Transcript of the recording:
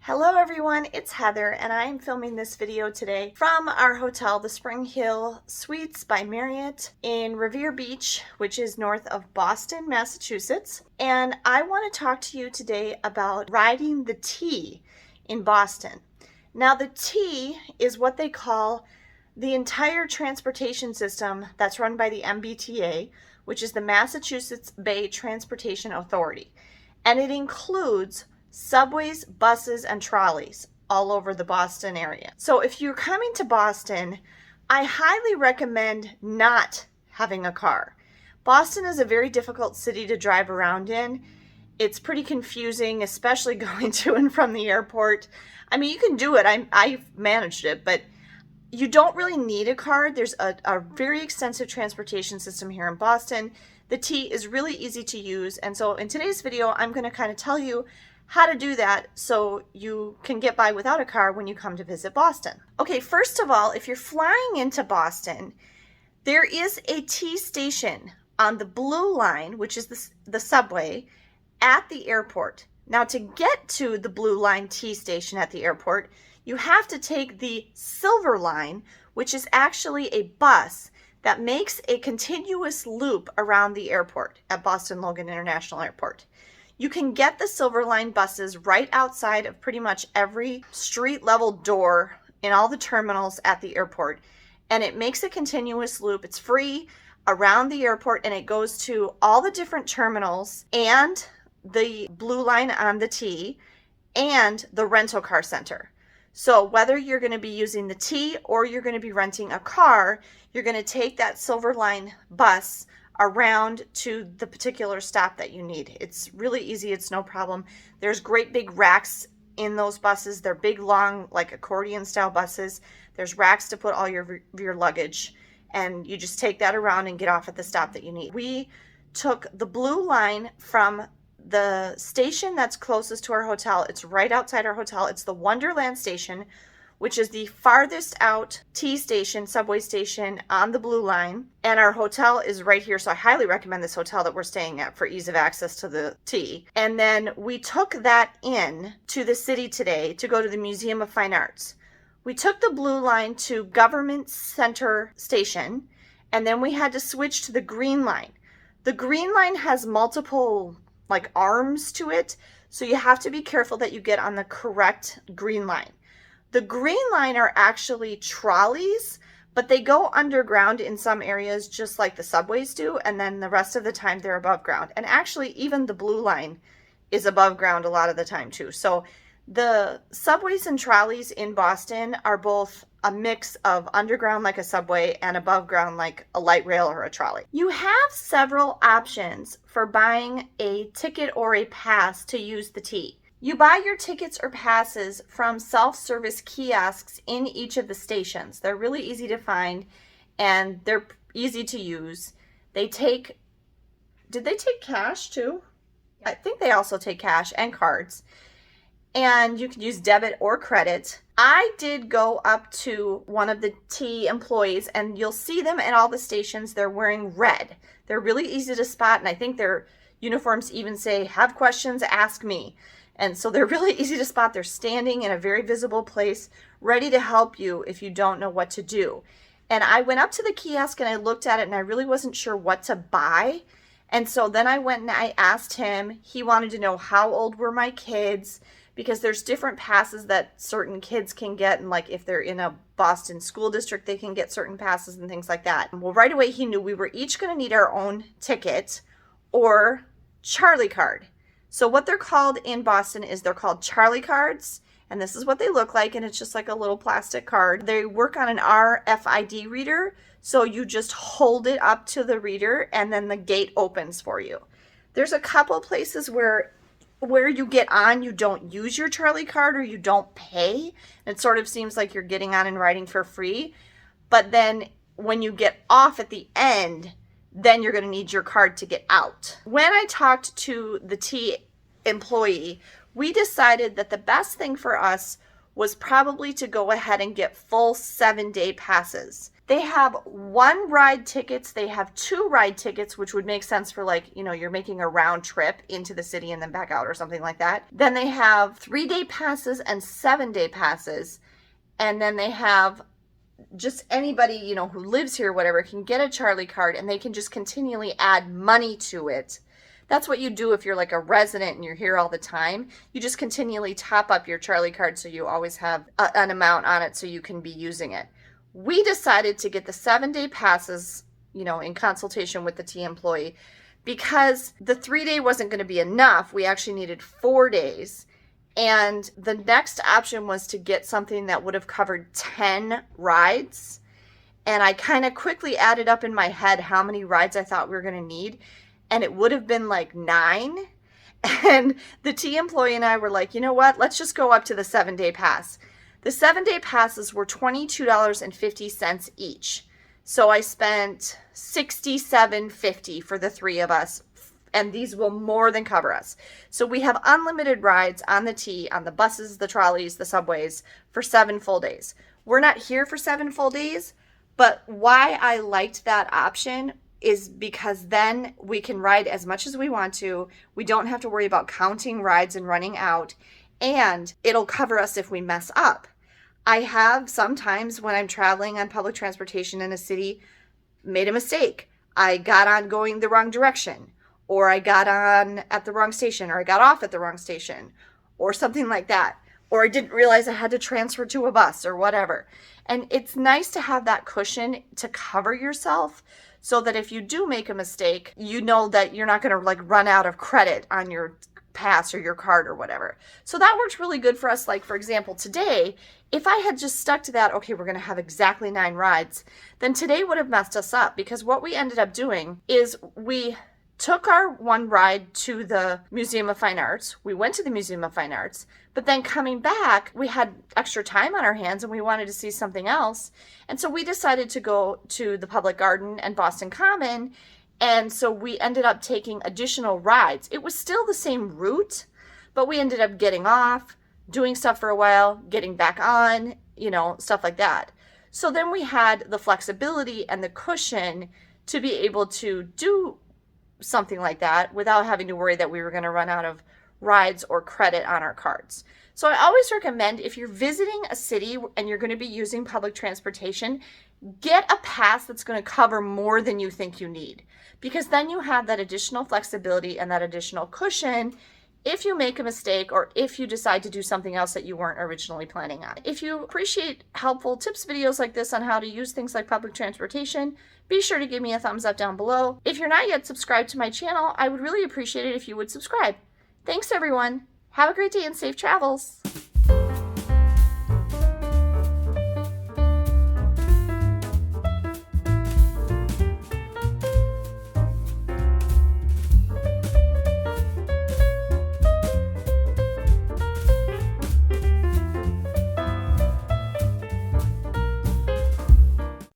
Hello everyone, it's Heather and I am filming this video today from our hotel, the Spring Hill Suites by Marriott in Revere Beach, which is north of Boston, Massachusetts. And I want to talk to you today about riding the T in Boston. Now the T is what they call the entire transportation system that's run by the MBTA, which is the Massachusetts Bay Transportation Authority. And it includes subways, buses, and trolleys all over the Boston area. So if you're coming to Boston, I highly recommend not having a car. Boston is a very difficult city to drive around in. It's pretty confusing, especially going to and from the airport. I mean, you can do it. I've managed it, but you don't really need a car. There's a very extensive transportation system here in Boston. The T is really easy to use. And so in today's video, I'm going to kind of tell you how to do that so you can get by without a car when you come to visit Boston. Okay, first of all, if you're flying into Boston, there is a T station on the blue line, which is the subway, at the airport. Now, to get to the blue line T station at the airport, you have to take the silver line, which is actually a bus that makes a continuous loop around the airport at Boston Logan International Airport. You can get the Silver Line buses right outside of pretty much every street level door in all the terminals at the airport. And it makes a continuous loop. It's free around the airport and it goes to all the different terminals and the blue line on the T and the rental car center. So whether you're going to be using the T or you're going to be renting a car, you're going to take that Silver Line bus around to the particular stop that you need. It's really easy. It's no problem. There's great big racks in those buses. They're big, long, like accordion style buses. There's racks to put all your luggage, and you just take that around and get off at the stop that you need. We took the blue line from the station that's closest to our hotel. It's right outside our hotel. It's the Wonderland station, which is the farthest out T station, subway station on the blue line. And our hotel is right here. So I highly recommend this hotel that we're staying at for ease of access to the T. And then we took that in to the city today to go to the Museum of Fine Arts. We took the blue line to Government Center Station, and then we had to switch to the green line. The green line has multiple arms to it, so you have to be careful that you get on the correct green line. The green line are actually trolleys, but they go underground in some areas just like the subways do, and then the rest of the time they're above ground. And actually even the blue line is above ground a lot of the time too. So the subways and trolleys in Boston are both a mix of underground like a subway and above ground like a light rail or a trolley. You have several options for buying a ticket or a pass to use the T. You buy your tickets or passes from self-service kiosks in each of the stations. They're really easy to find and they're easy to use. Did they take cash too? I think they also take cash and cards. And you can use debit or credit. I did go up to one of the T employees, and you'll see them at all the stations. They're wearing red. They're really easy to spot, and I think their uniforms even say, "Have questions, ask me." And so they're really easy to spot. They're standing in a very visible place, ready to help you if you don't know what to do. And I went up to the kiosk and I looked at it, and I really wasn't sure what to buy. And so then I went and I asked him. He wanted to know how old were my kids, because there's different passes that certain kids can get, and if they're in a Boston school district, they can get certain passes and things like that. Well, right away he knew we were each going to need our own ticket or Charlie card. So what they're called in Boston is they're called Charlie cards, and this is what they look like, and it's just like a little plastic card. They work on an RFID reader, so you just hold it up to the reader and then the gate opens for you. There's a couple places where you get on, you don't use your Charlie card or you don't pay. It sort of seems like you're getting on and riding for free. But then when you get off at the end, then you're going to need your card to get out. When I talked to the T employee, we decided that the best thing for us was probably to go ahead and get full 7-day passes. They have 1 ride tickets. They have 2 ride tickets, which would make sense for, like, you know, you're making a round trip into the city and then back out or something like that. Then they have 3-day passes and 7-day passes. And then they have just anybody, you know, who lives here, whatever, can get a Charlie card and they can just continually add money to it. That's what you do if you're like a resident and you're here all the time. You just continually top up your Charlie card so you always have an amount on it so you can be using it. We decided to get the 7-day passes, you know, in consultation with the T employee, because the 3-day wasn't going to be enough. We actually needed 4 days. And the next option was to get something that would have covered 10 rides. And I kind of quickly added up in my head how many rides I thought we were going to need. And it would have been like 9. And the T employee and I were like, you know what? Let's just go up to the 7-day pass. The 7-day passes were $22.50 each. So I spent $67.50 for the 3 of us, and these will more than cover us. So we have unlimited rides on the T, on the buses, the trolleys, the subways for 7 full days. We're not here for 7 full days, but why I liked that option is because then we can ride as much as we want to. We don't have to worry about counting rides and running out, and it'll cover us if we mess up. I have sometimes when I'm traveling on public transportation in a city made a mistake. I got on going the wrong direction, or I got on at the wrong station, or I got off at the wrong station, or something like that. Or I didn't realize I had to transfer to a bus or whatever. And it's nice to have that cushion to cover yourself so that if you do make a mistake, you know that you're not going to like run out of credit on your pass or your card or whatever. So that works really good for us. Like, for example, today, if I had just stuck to that, okay, we're going to have exactly 9 rides, then today would have messed us up, because what we ended up doing is we took our 1 ride to the Museum of Fine Arts. We went to the Museum of Fine Arts, but then coming back, we had extra time on our hands and we wanted to see something else. And so we decided to go to the Public Garden and Boston Common. And so we ended up taking additional rides. It was still the same route, but we ended up getting off, doing stuff for a while, getting back on, you know, stuff like that. So then we had the flexibility and the cushion to be able to do something like that without having to worry that we were going to run out of rides or credit on our cards. So I always recommend, if you're visiting a city and you're going to be using public transportation, get a pass that's going to cover more than you think you need, because then you have that additional flexibility and that additional cushion if you make a mistake or if you decide to do something else that you weren't originally planning on. If you appreciate helpful tips videos like this on how to use things like public transportation, be sure to give me a thumbs up down below. If you're not yet subscribed to my channel, I would really appreciate it if you would subscribe. Thanks everyone. Have a great day and safe travels.